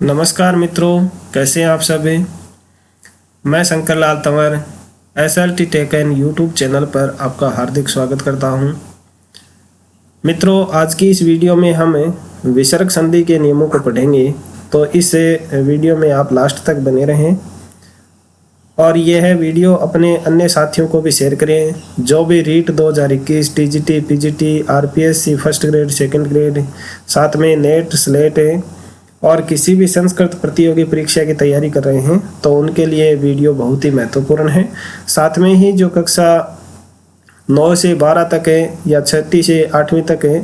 नमस्कार मित्रों, कैसे हैं आप सभी। मैं Shankar Lal Tanwar SLT tech and YouTube channel पर आपका हार्दिक स्वागत करता हूं। मित्रों, आज की इस वीडियो में हम विसर्ग संधि के नियमों को पढ़ेंगे, तो इस वीडियो में आप लास्ट तक बने रहें और यह वीडियो अपने अन्य साथियों को भी शेयर करें जो भी REET 2021 TGT PGT RPSC first grade second grade साथ में नेट स्लेट और किसी भी संस्कृत प्रतियोगी परीक्षा की तैयारी कर रहे हैं, तो उनके लिए वीडियो बहुत ही महत्वपूर्ण है। साथ में ही जो कक्षा 9 से 12 तक है या 6ठी से 8वीं तक है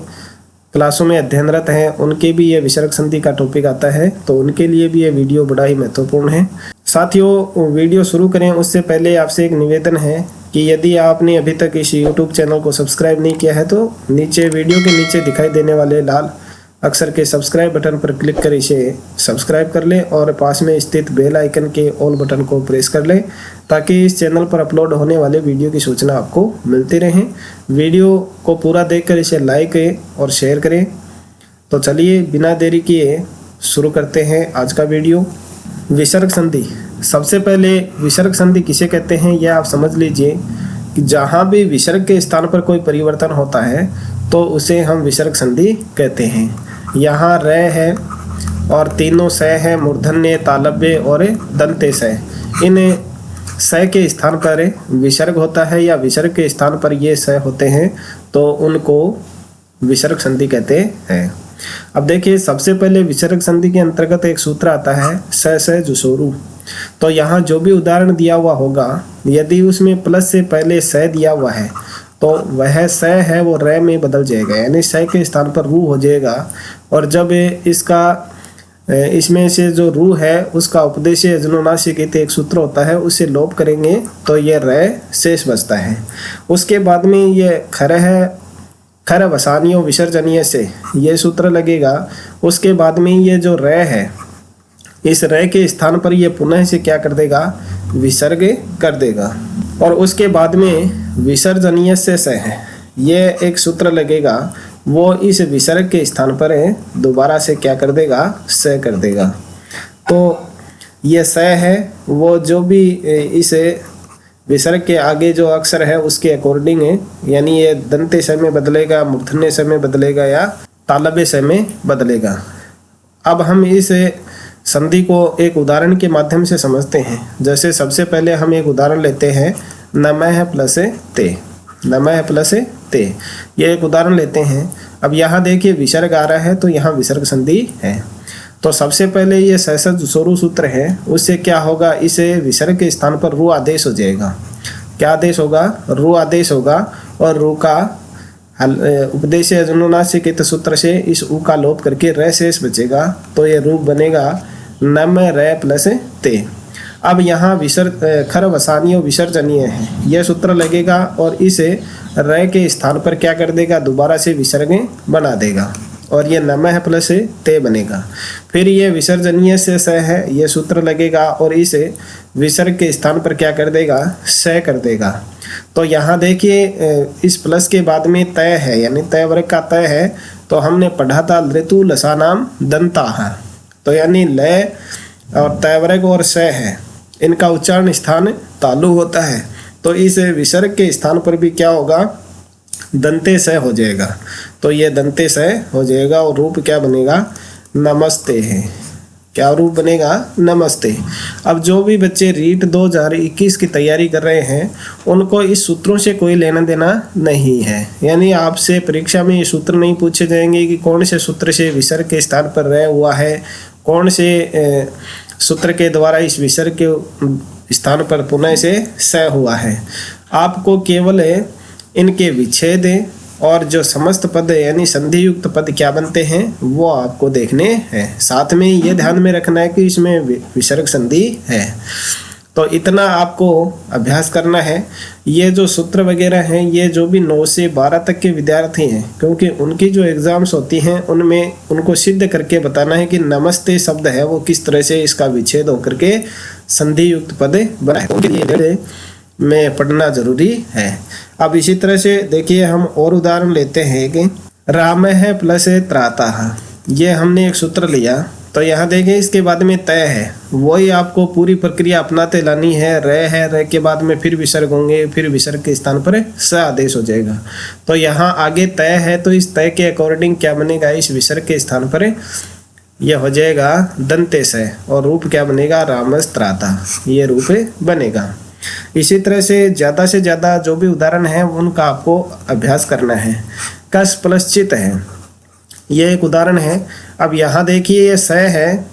क्लासों में अध्ययनरत हैं, उनके भी ये विसर्ग संधि का टॉपिक आता है, तो उनके लिए भी ये वीडियो बड़ा ही महत्वपूर्ण है। साथियों, वीडियो शुरू करें उससे पहले आपसे एक निवेदन है कि यदि आपने अभी तक इस यूट्यूब चैनल को सब्सक्राइब नहीं किया है तो नीचे वीडियो के नीचे दिखाई देने वाले लाल अक्षर के सब्सक्राइब बटन पर क्लिक कर इसे सब्सक्राइब कर लें और पास में स्थित बेल आइकन के ऑल बटन को प्रेस कर लें ताकि इस चैनल पर अपलोड होने वाले वीडियो की सूचना आपको मिलती रहे। वीडियो को पूरा देखकर इसे लाइक और शेयर करें। तो चलिए बिना देरी किए शुरू करते हैं आज का वीडियो। विसर्ग संधि। सबसे पहले विसर्ग संधि किसे कहते हैं यह आप समझ लीजिए कि जहाँ भी विसर्ग के स्थान पर कोई परिवर्तन होता है तो उसे हम विसर्ग संधि कहते हैं। यहाँ र है और तीनों स है, मूर्धन्य, तालव्य और दंते स। इन स के स्थान पर विसर्ग होता है या विसर्ग के स्थान पर ये स होते हैं तो उनको विसर्ग संधि कहते हैं। अब देखिए, सबसे पहले विसर्ग संधि के अंतर्गत एक सूत्र आता है स जुसोरु। तो यहाँ जो भी उदाहरण दिया हुआ होगा, यदि उसमें प्लस से पहले स दिया हुआ है तो वह स है वो र में बदल जाएगा, यानी स के स्थान पर रू हो जाएगा। और जब इसमें से जो रू है उसका उपदेश अजनुनासिक एक सूत्र होता है, उसे लोप करेंगे तो ये र शेष बचता है। उसके बाद में ये खर है, खर वसानियों विसर्जनीय से ये सूत्र लगेगा। उसके बाद में ये जो र है, इस र के स्थान पर ये पुनः से क्या कर देगा, विसर्ग कर देगा। और उसके बाद में विसर्जनीय से स है, ये एक सूत्र लगेगा, वो इस विसर्ग के स्थान पर दोबारा से क्या कर देगा, स कर देगा। तो ये स है वो जो भी इस विसर्ग के आगे जो अक्षर है उसके अकॉर्डिंग है, यानी ये दंते स में बदलेगा, मूर्धन्य स में बदलेगा या तालव्य स में बदलेगा। अब हम इस संधि को एक उदाहरण के माध्यम से समझते हैं। जैसे सबसे पहले हम एक उदाहरण लेते हैं, नमः प्लस ते। नमः प्लस ते, ये एक उदाहरण लेते हैं। अब यहाँ देखिए विसर्ग आ रहा है तो यहाँ विसर्ग संधि है। तो सबसे पहले ये स जुसोरु सूत्र है, उससे क्या होगा, इसे विसर्ग के स्थान पर रू आदेश हो जाएगा। क्या आदेश होगा, रू आदेश होगा। और रू का उपदेश अजनुनासिक सूत्र से इस ऊ का लोप करके र शेष बचेगा, तो ये रूप बनेगा नम र प्लस ते। अब यहाँ विसर्ग खर वसानियों विसर्जनीय है, यह सूत्र लगेगा और इसे र के स्थान पर क्या कर देगा, दोबारा से विसर्ग बना देगा और ये नमः प्लस ते बनेगा। फिर ये विसर्जनीय से स है, ये सूत्र लगेगा और इसे विसर्ग के स्थान पर क्या कर देगा, स कर देगा। तो यहाँ देखिए इस प्लस के बाद में तय है, यानी तय वर्ग का तय है। तो हमने पढ़ा था ऋतु लसानाम दंता, तो यानी लय और तय वर्ग और स है, इनका उच्चारण स्थान तालु होता है। तो इस विसर्ग के स्थान पर भी क्या होगा, दंते स हो जाएगा। तो ये दंते स हो जाएगा और रूप क्या बनेगा, नमस्ते है। क्या रूप बनेगा, नमस्ते। अब जो भी बच्चे रीट 2021 की तैयारी कर रहे हैं उनको इस सूत्रों से कोई लेना देना नहीं है, यानी आपसे परीक्षा में ये सूत्र नहीं पूछे जाएंगे कि कौन से सूत्र से विसर्ग के स्थान पर रह हुआ है, कौन से सूत्र के द्वारा इस विसर्ग के स्थान पर पुनः से स हुआ है। आपको केवल इनके विच्छेद और जो समस्त पद यानी संधि युक्त पद क्या बनते हैं वो आपको देखने हैं। साथ में ये ध्यान में रखना है कि इसमें विसर्ग संधि है। तो इतना आपको अभ्यास करना है। ये जो सूत्र वगैरह हैं ये जो भी 9 से 12 तक के विद्यार्थी हैं, क्योंकि उनकी जो एग्ज़ाम्स होती हैं उनमें उनको सिद्ध करके बताना है कि नमस्ते शब्द है वो किस तरह से इसका विच्छेद होकर के संधि युक्त पद बनाए, उनके में पढ़ना जरूरी है। अब इसी तरह से देखिए हम और उदाहरण लेते हैं कि राम है प्लस त्राता, ये हमने एक सूत्र लिया तो यहाँ देखें इसके बाद में तय है, वही आपको पूरी प्रक्रिया अपनाते लानी है। र के बाद में फिर विसर्ग होंगे, फिर विसर्ग के स्थान पर स आदेश हो जाएगा। तो यहाँ आगे तय है, तो इस तय के अकॉर्डिंग क्या बनेगा, इस विसर्ग के स्थान पर यह हो जाएगा दंते स, और रूप क्या बनेगा, रामस्त्राता, ये रूप बनेगा। इसी तरह से ज़्यादा जो भी उदाहरण है उनका आपको अभ्यास करना है। कस प्लस चित है, ये एक उदाहरण है। अब यहाँ देखिए ये स है,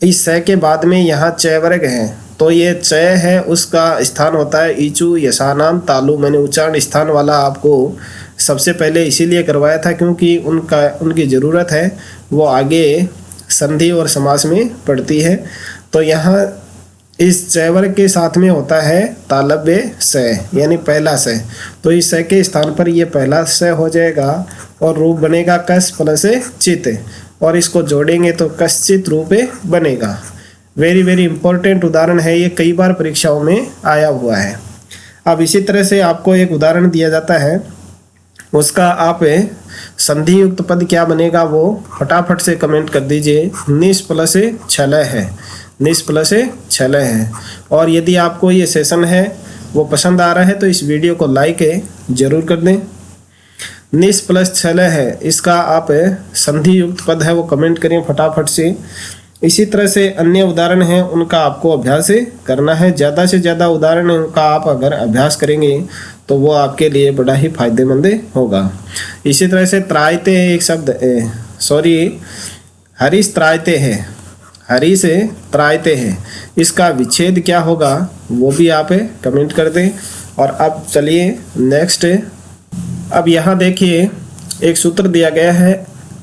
इस स के बाद में यहाँ च वर्ग है, तो ये च है उसका स्थान होता है ईचू यशानाम तालु। मैंने उच्चारण स्थान वाला आपको सबसे पहले इसीलिए करवाया था क्योंकि उनकी ज़रूरत है, वो आगे संधि और समास में पड़ती है। तो यहाँ इस च वर्ग के साथ में होता है तालव्य स, यानी पहला स। तो इस स के स्थान पर ये पहला स हो जाएगा और रूप बनेगा कस प्लस चित, और इसको जोड़ेंगे तो कश्चित रूप बनेगा। वेरी इंपॉर्टेंट उदाहरण है ये, कई बार परीक्षाओं में आया हुआ है। अब इसी तरह से आपको एक उदाहरण दिया जाता है, उसका आप संधि युक्त पद क्या बनेगा वो फटाफट से कमेंट कर दीजिए। निस प्लस छलह है, निस प्लस छलह है। और यदि आपको ये सेशन है वो पसंद आ रहा है तो इस वीडियो को लाइक जरूर कर दें। निस प्लस छलह है, इसका आप संधि युक्त पद है वो कमेंट करें फटाफट से। इसी तरह से अन्य उदाहरण हैं उनका आपको अभ्यास करना है। ज़्यादा से ज़्यादा उदाहरण का आप अगर अभ्यास करेंगे तो वो आपके लिए बड़ा ही फायदेमंद होगा। इसी तरह से त्रायते एक शब्द हरीश त्रायते है, हरी से त्रायते है, इसका विच्छेद क्या होगा वो भी आप कमेंट कर दें। और अब चलिए नेक्स्ट, अब यहाँ देखिए एक सूत्र दिया गया है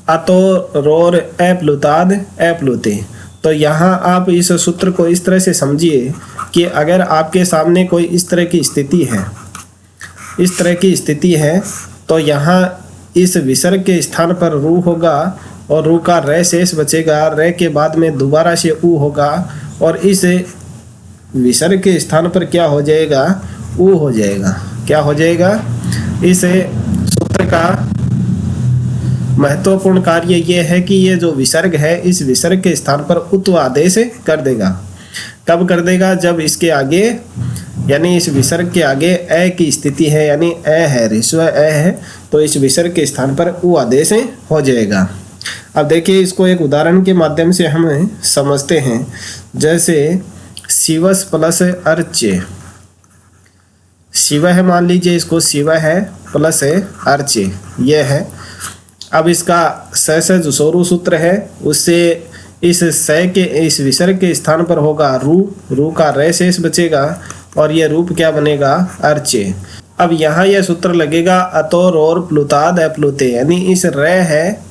अतो रोर एप्लुताद एप्लुते। तो यहाँ आप इस सूत्र को इस तरह से समझिए कि अगर आपके सामने कोई इस तरह की स्थिति है, इस तरह की स्थिति है, तो यहाँ इस विसर्ग के स्थान पर रू होगा और रू का रे शेष बचेगा। रे के बाद में दोबारा से ऊ होगा और इस विसर्ग के स्थान पर क्या हो जाएगा, ऊ हो जाएगा। क्या हो जाएगा, इस सूत्र का महत्वपूर्ण कार्य ये है कि ये जो विसर्ग है इस विसर्ग के स्थान पर उत्व आदेश कर देगा। कब कर देगा, जब इसके आगे यानी इस विसर्ग के आगे ए की स्थिति है, यानी ए है, ऋस्व ए है, तो इस विसर्ग के स्थान पर उ आदेश हो जाएगा। अब देखिए इसको एक उदाहरण के माध्यम से हम समझते हैं। जैसे शिवस प्लस अर्चे, शिव है, मान लीजिए इसको शिव है प्लस अर्चे, ये है। अब इसका स जो सोरू सूत्र है उससे इस स के इस विसर्ग के स्थान पर होगा रू, रू का रे शेष बचेगा और ये रूप क्या बनेगा, अर्चे। अब यहाँ यह सूत्र लगेगा अतोर और प्लुताद एप्लुते, यानी इस रे है,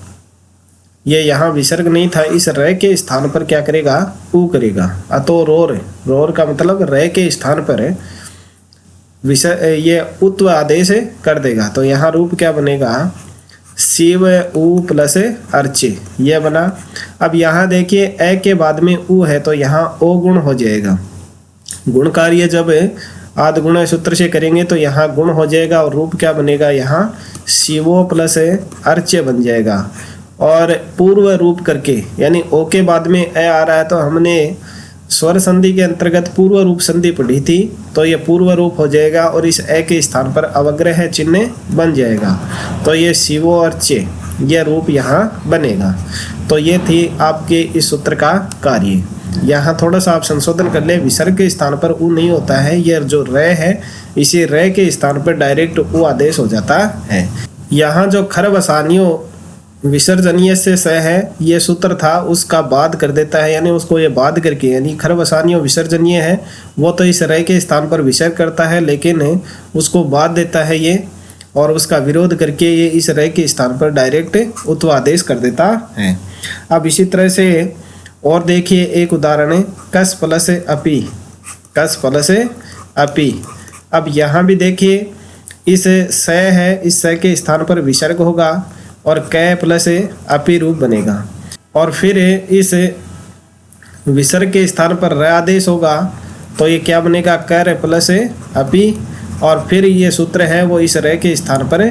ये यहाँ विसर्ग नहीं था, इस रे के स्थान पर क्या करेगा, ऊ करेगा। अतोरोर, रोर का मतलब रे के स्थान पर ये उत्व आदेश कर देगा। तो यहाँ रूप क्या बनेगा, शिव ऊ प्लस अर्चे, ये बना। अब यहाँ देखिए ए के बाद में ऊ है तो यहाँ ओ गुण हो जाएगा। गुण कार्य जब आद गुण सूत्र से करेंगे तो यहाँ गुण हो जाएगा और रूप क्या बनेगा, यहाँ शिवो प्लस अर्चे बन जाएगा। और पूर्व रूप करके यानी ओ के बाद में ए आ रहा है तो हमने स्वर संधि के अंतर्गत पूर्व रूप संधि पढ़ी थी, तो ये पूर्व रूप हो जाएगा और इस ए के स्थान पर अवग्रह चिन्ह बन जाएगा। तो ये शिवो अर्चे, यह रूप यहाँ बनेगा। तो ये थी आपके इस सूत्र का कार्य। यहाँ थोड़ा सा आप संशोधन कर ले, विसर्ग के स्थान पर ऊ नहीं होता है, यह जो रे है इसी रे के स्थान पर डायरेक्ट ऊ आदेश हो जाता है। यहाँ जो खरवसानियों विसर्जनीय से स है ये सूत्र था उसका बाद कर देता है, यानी उसको ये बाद करके, यानी खरवसानियों विसर्जनीय है वो तो इस रे के स्थान पर विसर्ग करता है लेकिन उसको बाद देता है ये, और उसका विरोध करके ये इस रे के स्थान पर डायरेक्ट उत्व आदेश कर देता है। अब इसी तरह से और देखिए एक उदाहरण है कस प्लस अपी, कस प्लस अपी। अब यहाँ भी देखिए इस स है, इस स के स्थान पर विसर्ग होगा और कै प्लस अपी रूप बनेगा और फिर इस विसर्ग के स्थान पर र आदेश होगा तो ये क्या बनेगा, कर प्लस अपी, और फिर ये सूत्र है वो इस रे के स्थान पर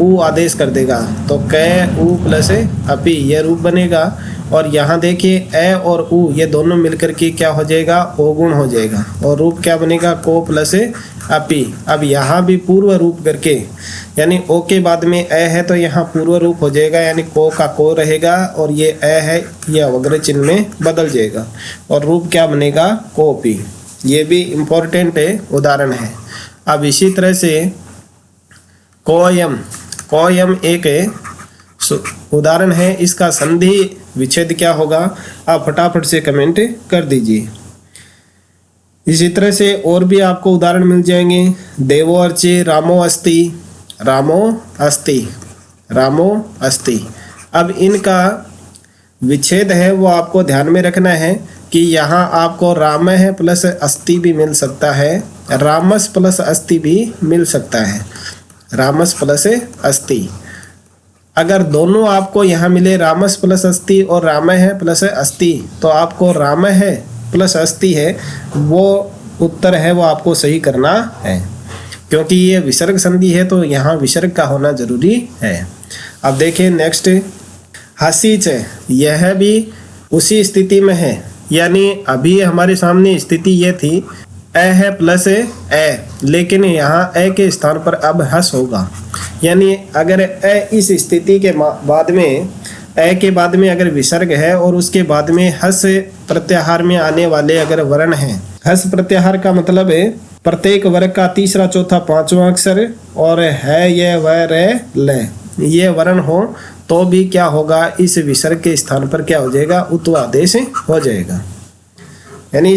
ऊ आदेश कर देगा तो कै ऊ प्लस अपी, यह रूप बनेगा। और यहाँ देखिए ए और उ ये दोनों मिलकर के क्या हो जाएगा, ओ गुण हो जाएगा और रूप क्या बनेगा, को प्लस अपी। अब यहाँ भी पूर्व रूप करके, यानी ओ के बाद में ए है तो यहाँ पूर्व रूप हो जाएगा, यानी को का को रहेगा और ये ए है ये अवग्रह चिन्ह में बदल जाएगा और रूप क्या बनेगा, कोपी। ये भी इम्पोर्टेंट उदाहरण है। अब इसी तरह से कोयम, कोयम एक उदाहरण है, इसका संधि विच्छेद क्या होगा, आप फटाफट से कमेंट कर दीजिए। इसी तरह से और भी आपको उदाहरण मिल जाएंगे। देवो अर्चे रामो अस्ति, रामो अस्ति, रामो अस्ति। अब इनका विच्छेद है वो आपको ध्यान में रखना है कि यहाँ आपको राम है प्लस अस्ति भी मिल सकता है, रामस प्लस अस्ति भी मिल सकता है, रामस प्लस अस्ति। अगर दोनों आपको यहाँ मिले रामस प्लस अस्ति और राम है प्लस अस्ति, तो आपको राम है प्लस अस्ति है वो उत्तर है वो आपको सही करना है, क्योंकि ये विसर्ग संधि है तो यहाँ विसर्ग का होना जरूरी है। अब देखिए नेक्स्ट हसीच, यह भी उसी स्थिति में है, यानी अभी हमारे सामने स्थिति ये थी ए है प्लस ए, लेकिन यहाँ ए के स्थान पर अब हस होगा, यानी अगर ए इस स्थिति के बाद में ए के बाद में अगर विसर्ग है और उसके बाद में हस प्रत्याहार में आने वाले अगर वर्ण हैं, हस प्रत्याहार का मतलब है प्रत्येक वर्ग का तीसरा चौथा पांचवा अक्षर और है ये व रे ले ये वर्ण हो तो भी क्या होगा, इस विसर्ग के स्थान पर क्या हो जाएगा, उत्व आदेश हो जाएगा। यानी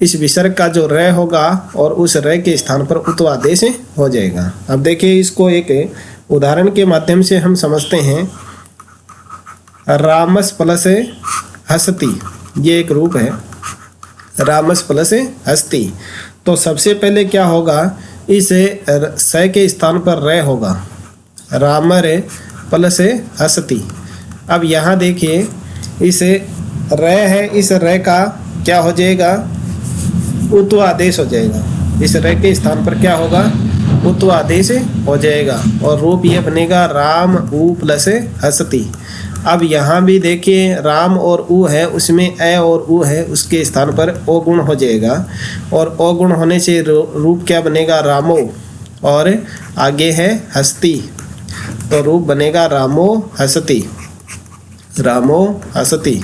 इस विसर्ग का जो र होगा और उस र के स्थान पर उत्व आदेश हो जाएगा। अब देखिए इसको एक उदाहरण के माध्यम से हम समझते हैं। रामस प्लस हस्ती, ये एक रूप है, रामस प्लस हस्ती। तो सबसे पहले क्या होगा, इस स के स्थान पर र होगा, रामर प्लस हस्ती। अब यहाँ देखिए इस र है, इस र का क्या हो जाएगा, उत्व आदेश हो जाएगा। इस र के स्थान पर क्या होगा, उत्व आदेश हो जाएगा और रूप ये बनेगा राम उ प्लस हस्ती। अब यहाँ भी देखिए राम और उ है, उसमें ए और उ है, उसके स्थान पर ओ गुण हो जाएगा और ओ गुण होने से रूप क्या बनेगा, रामो और आगे है हस्ती, तो रूप बनेगा रामो हस्ती, रामो हस्ती।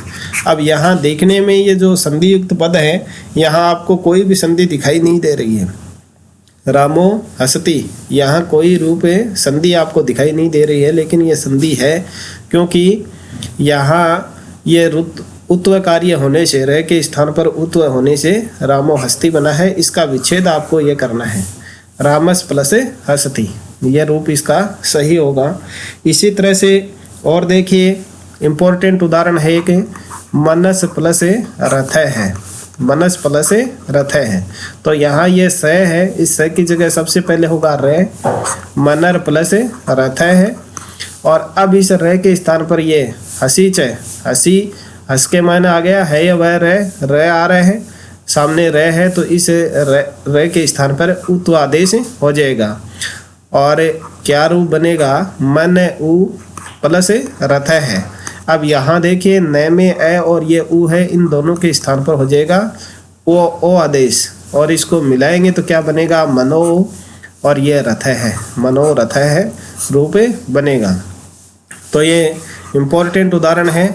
अब यहाँ देखने में ये जो संधि युक्त पद है, यहाँ आपको कोई भी संधि दिखाई नहीं दे रही है, रामो हस्ती, यहाँ कोई रूप संधि आपको दिखाई नहीं दे रही है, लेकिन ये संधि है क्योंकि यहाँ ये उत्व कार्य होने से, र के स्थान पर उत्व होने से रामो हस्ती बना है। इसका विच्छेद आपको ये करना है, रामस प्लस हस्ती, यह रूप इसका सही होगा। इसी तरह से और देखिए इम्पोर्टेंट उदाहरण है एक मनस प्लस रथ है, मनस प्लस रथ है। तो यहाँ ये स है, इस स की जगह सबसे पहले होगा र, मनर प्लस रथ है और अब इस र के स्थान पर ये हसीच है, हसी हस के मायने आ गया है, वह र आ रहे हैं, सामने र है तो इस र के स्थान पर उत्व आदेश हो जाएगा और क्या रूप बनेगा, मन उ प्लस रथ है। अब यहाँ देखिए न में ए और ये उ है, इन दोनों के स्थान पर हो जाएगा ओ आदेश और इसको मिलाएंगे तो क्या बनेगा, मनो और ये रथ है, मनो रथ है रूप बनेगा। तो ये इम्पोर्टेंट उदाहरण है।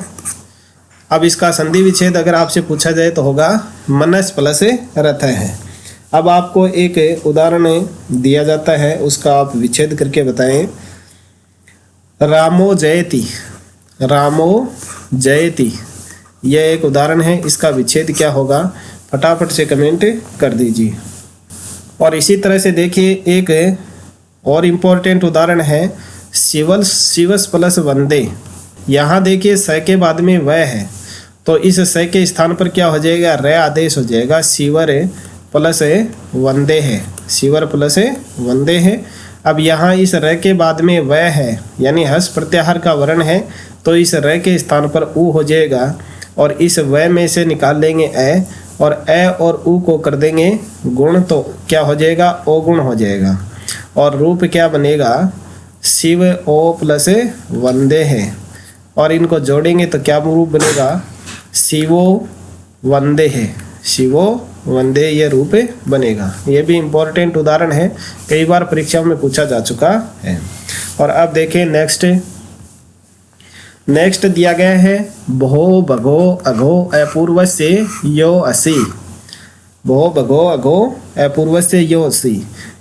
अब इसका संधि विच्छेद अगर आपसे पूछा जाए तो होगा मनस प्लस रथ है। अब आपको एक उदाहरण दिया जाता है, उसका आप विच्छेद करके बताएं। रामो जयति, रामो जयति, यह एक उदाहरण है, इसका विच्छेद क्या होगा, फटाफट से कमेंट कर दीजिए। और इसी तरह से देखिए एक और इम्पोर्टेंट उदाहरण है शिवस प्लस वंदे। यहाँ देखिए स के बाद में वह है तो इस स के स्थान पर क्या हो जाएगा, र आदेश हो जाएगा, शिवर प्लस वंदे है, शिवर प्लस वंदे है। अब यहाँ इस र के बाद में वह है, यानी हस प्रत्याहार का वर्ण है, तो इस र के स्थान पर उ हो जाएगा और इस व में से निकाल लेंगे ए और ए और उ को कर देंगे गुण, तो क्या हो जाएगा, ओ गुण हो जाएगा और रूप क्या बनेगा, शिव ओ प्लस वंदे है और इनको जोड़ेंगे तो क्या रूप बनेगा, शिवो वंदे है, शिवो वंदे ये रूप बनेगा। ये भी इम्पोर्टेंट उदाहरण है, कई बार परीक्षा में पूछा जा चुका है। और अब देखें नेक्स्ट दिया गया है भो भगो अघो अपूर्व से यो असी, भो भगो अघो अपूर्व से यो असी,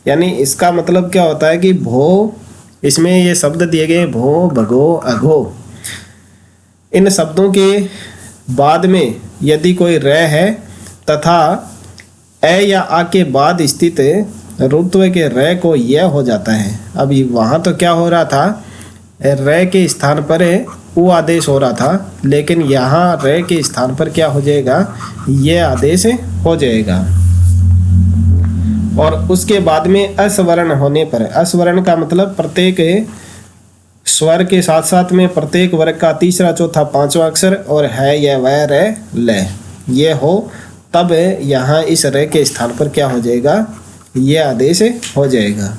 यानी इसका मतलब क्या होता है कि भो, इसमें ये शब्द दिए गए भो भगो अघो, इन शब्दों के बाद में यदि कोई र है तथा ए या आ के बाद स्थित रुत्व के र को यह हो जाता है। अभी वहाँ तो क्या हो रहा था, र के स्थान पर उ आदेश हो रहा था, लेकिन यहाँ र के स्थान पर क्या हो जाएगा, ये आदेश हो जाएगा। और उसके बाद में अस्वर्ण होने पर, अस्वर्ण का मतलब प्रत्येक स्वर के साथ साथ में प्रत्येक वर्ग का तीसरा चौथा पांचवा अक्षर और है यह वह र ल ये हो, तब यहाँ इस र के स्थान पर क्या हो जाएगा, ये आदेश हो जाएगा।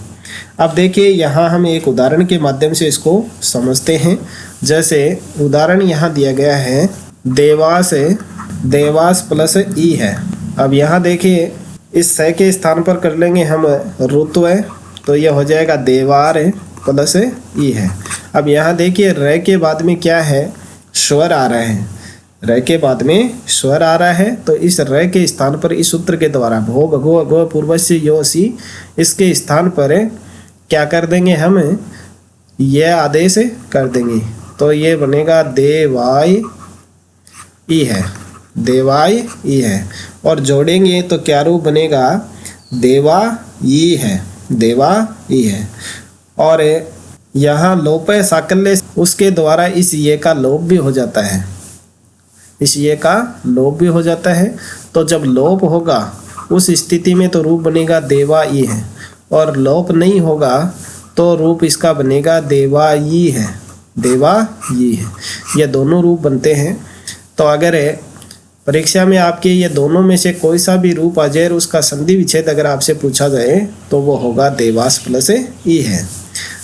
अब देखिए यहाँ हम एक उदाहरण के माध्यम से इसको समझते हैं। जैसे उदाहरण यहाँ दिया गया है देवास, देवास प्लस ई है। अब यहाँ देखिए इस स के स्थान पर कर लेंगे हम रुत्व, तो यह हो जाएगा देवार प्लस ई है। अब यहाँ देखिए र के बाद में क्या है, स्वर आ रहा है, र के बाद में स्वर आ रहा है, तो इस र के स्थान पर इस सूत्र के द्वारा भो भगो अगो पूर्वस्य योसी, इसके स्थान पर क्या कर देंगे हम, यह आदेश कर देंगे, तो ये बनेगा देवाय ई है, देवाय ई है। और जोड़ेंगे तो क्या रूप बनेगा, देवा ई है, देवा ई है। और यहाँ लोप साकल्य, उसके द्वारा इस ये का लोप भी हो जाता है, इस ये का लोप भी हो जाता है। तो जब लोप होगा उस स्थिति में तो रूप बनेगा देवा ई है, और लोप नहीं होगा तो रूप इसका बनेगा देवा ई है, देवा ई है। ये दोनों रूप बनते हैं। तो अगर परीक्षा में आपके ये दोनों में से कोई सा भी रूप आ जाए, उसका संधि विच्छेद अगर आपसे पूछा जाए तो वो होगा देवास प्लस ई है।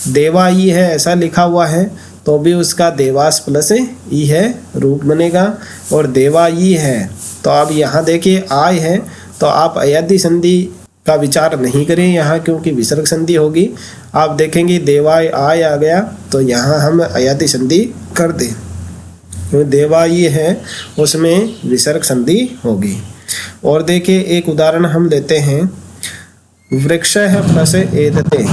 देवा ई है ऐसा लिखा हुआ है तो भी उसका देवास प्लस ई है रूप बनेगा। और देवा ई है तो अब यहाँ देखिए आय है, तो आप अयादि संधि का विचार नहीं करें यहाँ, क्योंकि विसर्ग संधि होगी। आप देखेंगे देवाय आय आ गया तो यहाँ हम अयादि संधि कर दें, क्योंकि देवा ये है उसमें विसर्ग संधि होगी। और देखिए एक उदाहरण हम लेते हैं, वृक्ष है प्लस एदते,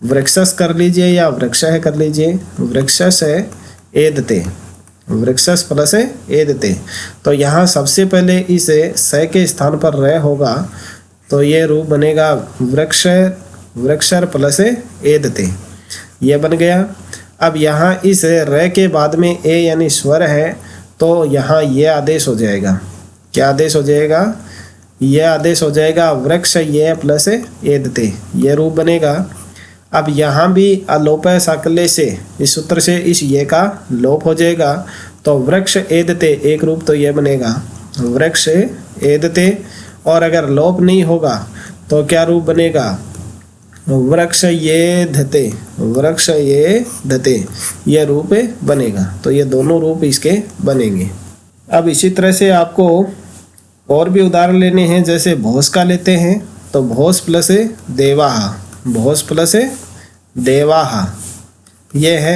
वृक्षस कर लीजिए या वृक्ष है कर लीजिए, वृक्षस है एदते, वृक्षस प्लस एदते। तो यहाँ सबसे पहले इस स के स्थान पर र होगा, तो ये रूप बनेगा वृक्ष, वृक्षर प्लस एदते, ये बन गया। अब यहाँ इस र के बाद में ए यानी स्वर है, तो यहाँ ये आदेश हो जाएगा, क्या आदेश हो जाएगा, ये आदेश हो जाएगा वृक्ष ये प्लस एदते, ये रूप बनेगा। अब यहाँ भी अलोप साकल्य से इस सूत्र से इस ये का लोप हो जाएगा, तो वृक्ष एदते एक रूप तो ये बनेगा वृक्ष एदते। और अगर लोप नहीं होगा तो क्या रूप बनेगा, वृक्ष ये धते, वृक्ष ये धते, ये रूप बनेगा। तो ये दोनों रूप इसके बनेंगे। अब इसी तरह से आपको और भी उदाहरण लेने हैं, जैसे भोस का लेते हैं तो भोस प्लस देवाहा, भोस प्लस देवाहा ये है।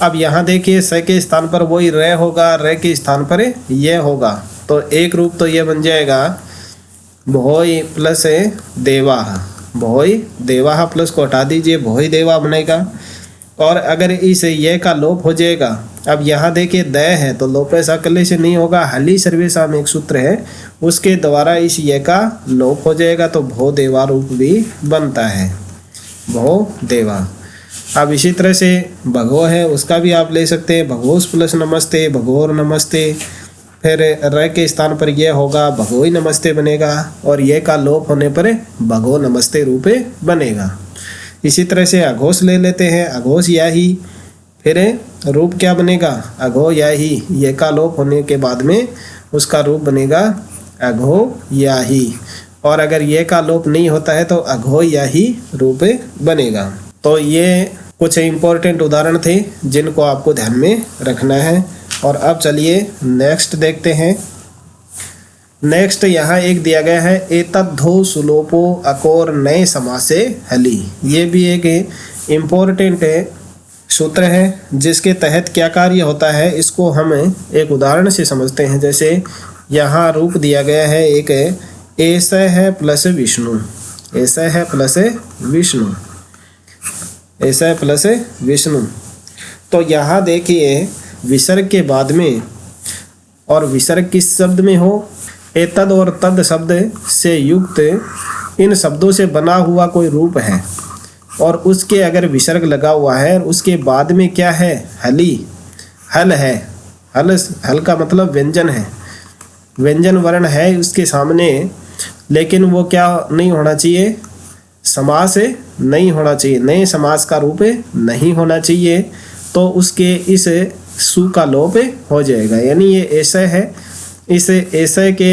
अब यहाँ देखिए स के स्थान पर वही र होगा, र के स्थान पर ये होगा, तो एक रूप तो ये बन जाएगा भोई प्लस देवाहा, भोई देवाहा प्लस को हटा दीजिए, भोई देवा बनेगा। और अगर इस ये का लोप हो जाएगा, अब यहाँ देखिए द है तो लोप साकल्य से नहीं होगा, हली सर्वेशा में एक सूत्र है उसके द्वारा इस ये का लोप हो जाएगा, तो भो देवा रूप भी बनता है, भो देवा। अब इसी तरह से भगो है उसका भी आप ले सकते हैं, भगोस प्लस नमस्ते, भगोर नमस्ते। फिर र के स्थान पर यह होगा भगोई नमस्ते बनेगा, और ये का लोप होने पर भगो नमस्ते रूप बनेगा। इसी तरह से अघोष ले लेते हैं, अघोष या ही, फिर रूप क्या बनेगा, अघो या ही, ये का लोप होने के बाद में उसका रूप बनेगा अघो या ही। और अगर ये का लोप नहीं होता है तो अघो या ही रूप बनेगा। तो ये कुछ इंपॉर्टेंट उदाहरण थे जिनको आपको ध्यान में रखना है। और अब चलिए नेक्स्ट देखते हैं। नेक्स्ट यहाँ एक दिया गया है एतद्धो सुलोपो अकोर नए समासे हली। ये भी एक इम्पोर्टेंट सूत्र है जिसके तहत क्या कार्य होता है इसको हम एक उदाहरण से समझते हैं। जैसे यहाँ रूप दिया गया है एक ऐसा है प्लस विष्णु, ऐसा है प्लस विष्णु, ऐसा है प्लस विष्णु। तो यहाँ देखिए विसर्ग के बाद में और विसर्ग किस शब्द में हो, एतद और तद शब्द से युक्त इन शब्दों से बना हुआ कोई रूप है और उसके अगर विसर्ग लगा हुआ है और उसके बाद में क्या है, हली, हल है। हल का मतलब व्यंजन है, व्यंजन वर्ण है उसके सामने, लेकिन वो क्या नहीं होना चाहिए, समास नहीं होना चाहिए, नए समास का रूप नहीं होना चाहिए। तो उसके इस सु का लोप हो जाएगा। यानी ये ऐसा है, इस ऐसा के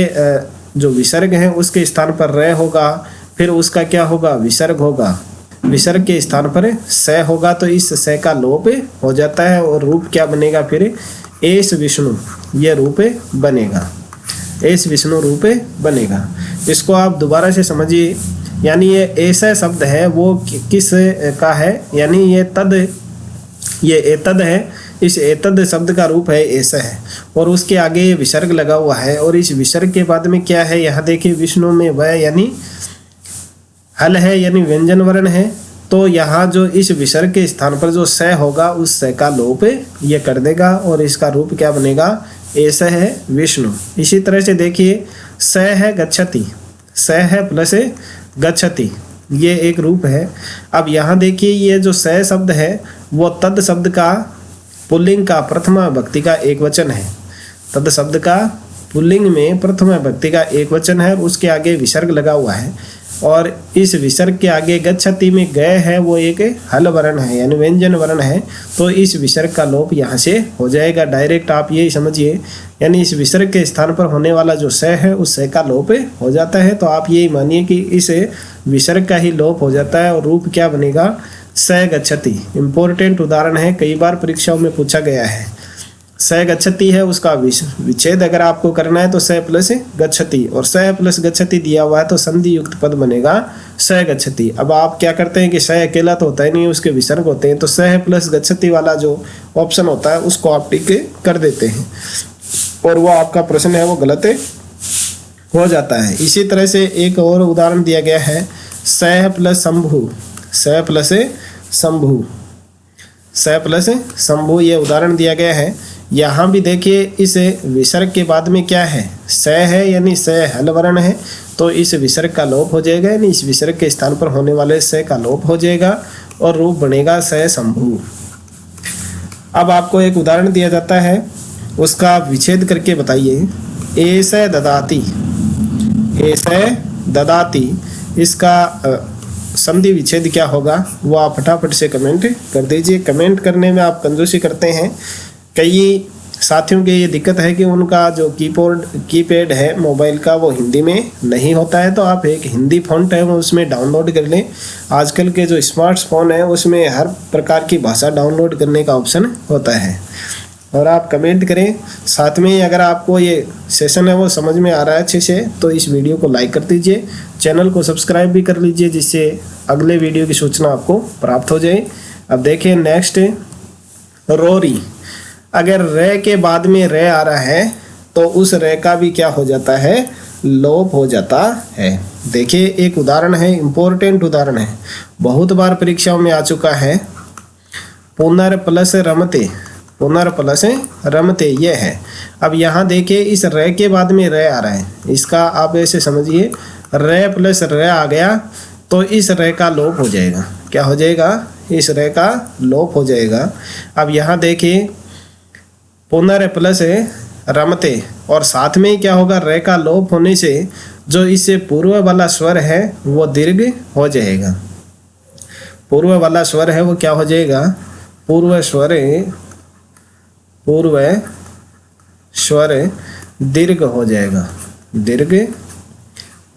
जो विसर्ग है उसके स्थान पर रह होगा, फिर उसका क्या होगा, विसर्ग होगा, विसर्ग के स्थान पर स होगा। तो इस स का लोप हो जाता है और रूप क्या बनेगा, फिर एस विष्णु ये रूप बनेगा, एस विष्णु रूप बनेगा। इसको आप दोबारा से समझिए। यानी ये ऐसा शब्द है वो किस का है, यानी ये तद, ये एतद है, इस एतद शब्द का रूप है ऐसा है और उसके आगे विसर्ग लगा हुआ है और इस विसर्ग के बाद में क्या है, यहाँ देखिए विष्णु में वह यानी हल है, यानी व्यंजन वर्ण है। तो यहाँ जो इस विसर्ग के स्थान पर जो स होगा उस स का लोप ये कर देगा और इसका रूप क्या बनेगा, ऐसा है विष्णु। इसी तरह से देखिए स है गच्छति, स है प्लस गच्छति, ये एक रूप है। अब यहाँ देखिए ये जो स शब्द है वो तद शब्द का पुल्लिंग का प्रथमा विभक्ति का एक वचन है। तद शब्द का पुल्लिंग में प्रथमा विभक्ति का एक वचन है, उसके आगे विसर्ग लगा हुआ है और इस विसर्ग के आगे गच्छति में गए है वो एक हल वर्ण है यानी व्यंजन वर्ण है। तो इस विसर्ग का लोप यहाँ से हो जाएगा डायरेक्ट, आप यही समझिए। यानी इस विसर्ग के स्थान पर होने वाला जो स है उस स का लोप हो जाता है। तो आप यही मानिए कि इस विसर्ग का ही लोप हो जाता है और रूप क्या बनेगा, स गच्छति। इम्पोर्टेंट उदाहरण है, कई बार परीक्षाओं में पूछा गया है। स गच्छति है, उसका विच्छेद अगर आपको करना है तो स प्लस गच्छति, और स प्लस गच्छति दिया हुआ है तो संधि युक्त पद बनेगा स गच्छति। अब आप क्या करते हैं कि स अकेला तो होता ही नहीं, उसके विसर्ग होते हैं, तो स प्लस गच्छति वाला जो ऑप्शन होता है उसको आप टिक कर देते हैं और वो आपका प्रश्न है वो गलत हो जाता है। इसी तरह से एक और उदाहरण दिया गया है स प्लस शंभु, स प्लस शंभु, स प्लस शंभु, ये उदाहरण दिया गया है। यहाँ भी देखिए इस विसर्ग के बाद में क्या है, स है, यानी स हल वर्ण है। तो इस विसर्ग का लोप हो जाएगा, यानी इस विसर्ग के स्थान पर होने वाले स का लोप हो जाएगा और रूप बनेगा स शंभु। अब आपको एक उदाहरण दिया जाता है, उसका विच्छेद करके बताइए। एस ददाति, एस ददाति, इसका संधि विच्छेद क्या होगा वो आप फटाफट से कमेंट कर दीजिए। कमेंट करने में आप कंजूसी करते हैं। कई साथियों के ये दिक्कत है कि उनका जो कीपैड है मोबाइल का वो हिंदी में नहीं होता है, तो आप एक हिंदी फ़ॉन्ट है वो उसमें डाउनलोड कर लें। आजकल के जो स्मार्टफोन है उसमें हर प्रकार की भाषा डाउनलोड करने का ऑप्शन होता है। और आप कमेंट करें। साथ में अगर आपको ये सेशन है वो समझ में आ रहा है अच्छे से तो इस वीडियो को लाइक कर दीजिए, चैनल को सब्सक्राइब भी कर लीजिए जिससे अगले वीडियो की सूचना आपको प्राप्त हो जाए। अब देखिए नेक्स्ट रोरी, अगर रे के बाद में रे आ रहा है तो उस रे का भी क्या हो जाता है, लोप हो जाता है। देखिए एक उदाहरण है, इम्पोर्टेंट उदाहरण है, बहुत बार परीक्षाओं में आ चुका है। पुनर प्लस रमते, पुनर प्लस रमते ये है। अब यहाँ देखिए इस रे के बाद में रे आ रहा है, इसका आप ऐसे समझिए रे प्लस रे आ गया तो इस रे का लोप हो जाएगा। क्या हो जाएगा, इस रे का लोप हो जाएगा। अब यहाँ देखिए पुनर प्लस रमते और साथ में ही क्या होगा, रे का लोप होने से जो इससे पूर्व वाला स्वर है वो दीर्घ हो जाएगा। पूर्व वाला स्वर है वो क्या हो जाएगा, पूर्व स्वर दीर्घ हो जाएगा, दीर्घ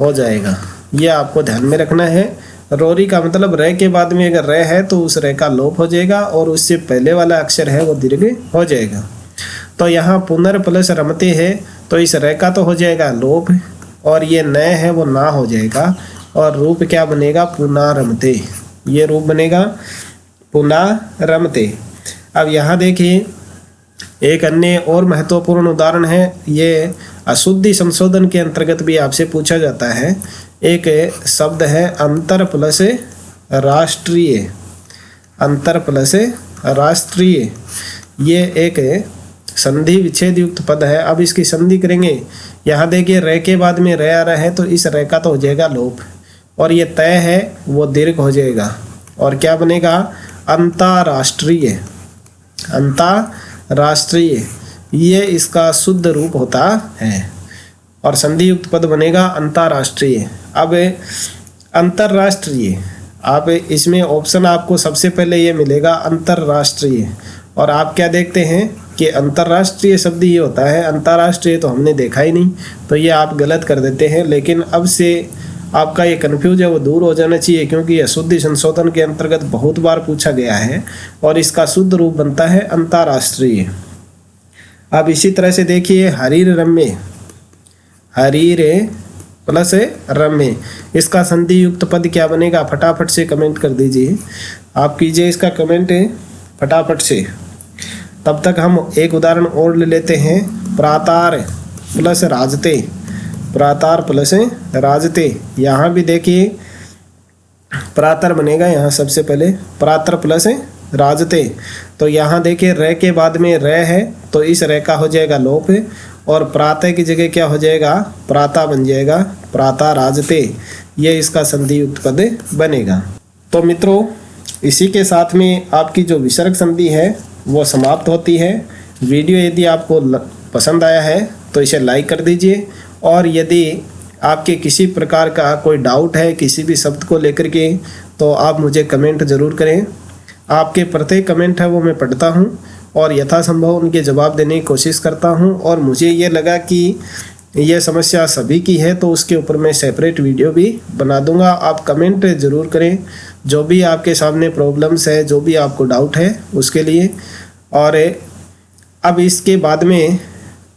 हो जाएगा। ये आपको ध्यान में रखना है। रोरी का मतलब र के बाद में अगर र है तो उस र का लोप हो जाएगा और उससे पहले वाला अक्षर है वो दीर्घ हो जाएगा। तो यहाँ पुनर प्लस रमते है तो इस र का तो हो जाएगा लोप और ये न है वो ना हो जाएगा और रूप क्या बनेगा, पुनारमते। ये रूप बनेगा पुनारमते। अब यहाँ देखिए एक अन्य और महत्वपूर्ण उदाहरण है, ये अशुद्धि संशोधन के अंतर्गत भी आपसे पूछा जाता है। एक शब्द है अंतर प्लस राष्ट्रीय, अंतर प्लस राष्ट्रीय, ये एक संधि विच्छेद युक्त पद है। अब इसकी संधि करेंगे, यहाँ देखिए र के बाद में र आ रहा है तो इस र का तो हो जाएगा लोप और ये तय है वो दीर्घ हो जाएगा और क्या बनेगा, अंतर्राष्ट्रीय, अंतर्राष्ट्रीय, ये इसका शुद्ध रूप होता है और संधि युक्त पद बनेगा अंतर्राष्ट्रीय। अब अंतर्राष्ट्रीय, आप इसमें ऑप्शन आपको सबसे पहले ये मिलेगा अंतर्राष्ट्रीय और आप क्या देखते हैं कि अंतर्राष्ट्रीय शब्द ये होता है, अंतर्राष्ट्रीय तो हमने देखा ही नहीं, तो ये आप गलत कर देते हैं। लेकिन अब से आपका ये कन्फ्यूज है वो दूर हो जाना चाहिए क्योंकि अशुद्धि संशोधन के अंतर्गत बहुत बार पूछा गया है और इसका शुद्ध रूप बनता है अंतर्राष्ट्रीय। अब इसी तरह से देखिए हरीर रम्य, हरीर प्लस रम्य, इसका संधि युक्त पद क्या बनेगा, फटाफट से कमेंट कर दीजिए, आप कीजिए इसका कमेंट फटाफट से। तब तक हम एक उदाहरण और ले लेते हैं, प्रातार प्लस राजते, प्रातार प्लस राजते। यहाँ भी देखिए प्रातर बनेगा, यहाँ सबसे पहले प्रातर प्लस राजते, तो यहाँ देखिए र के बाद में र है तो इस र का हो जाएगा लोप और प्रातः की जगह क्या हो जाएगा, प्राता बन जाएगा, प्राता राजते, ये इसका संधि युक्त पद बनेगा। तो मित्रों इसी के साथ में आपकी जो विसर्ग संधि है वो समाप्त होती है। वीडियो यदि आपको पसंद आया है तो इसे लाइक कर दीजिए और यदि आपके किसी प्रकार का कोई डाउट है किसी भी शब्द को लेकर के तो आप मुझे कमेंट ज़रूर करें। आपके प्रत्येक कमेंट है वो मैं पढ़ता हूँ और यथासंभव उनके जवाब देने की कोशिश करता हूँ और मुझे ये लगा कि यह समस्या सभी की है तो उसके ऊपर मैं सेपरेट वीडियो भी बना दूंगा। आप कमेंट ज़रूर करें जो भी आपके सामने प्रॉब्लम्स है, जो भी आपको डाउट है उसके लिए। और अब इसके बाद में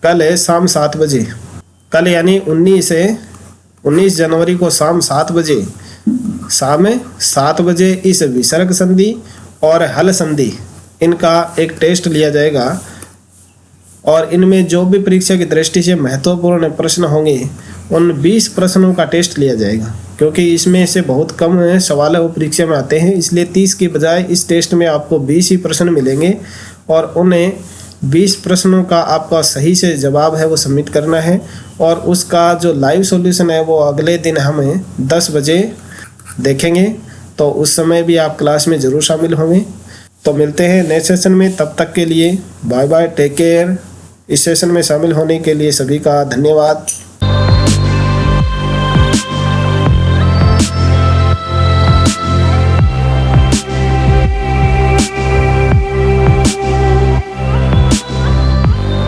कल है शाम 7 बजे, कल यानी 19 जनवरी को शाम 7 बजे, शाम 7 बजे इस विसर्ग संधि और हल संधि इनका एक टेस्ट लिया जाएगा और इनमें जो भी परीक्षा की दृष्टि से महत्वपूर्ण प्रश्न होंगे उन 20 प्रश्नों का टेस्ट लिया जाएगा क्योंकि इसमें से बहुत कम सवाल वो परीक्षा में आते हैं, इसलिए 30 की बजाय इस टेस्ट में आपको 20 ही प्रश्न मिलेंगे और उन्हें 20 प्रश्नों का आपका सही से जवाब है वो सबमिट करना है और उसका जो लाइव सॉल्यूशन है वो अगले दिन हम 10 बजे देखेंगे, तो उस समय भी आप क्लास में ज़रूर शामिल होंगे। तो मिलते हैं नेक्स्ट सेशन में, तब तक के लिए बाय बाय, टेक केयर। इस सेशन में शामिल होने के लिए सभी का धन्यवाद।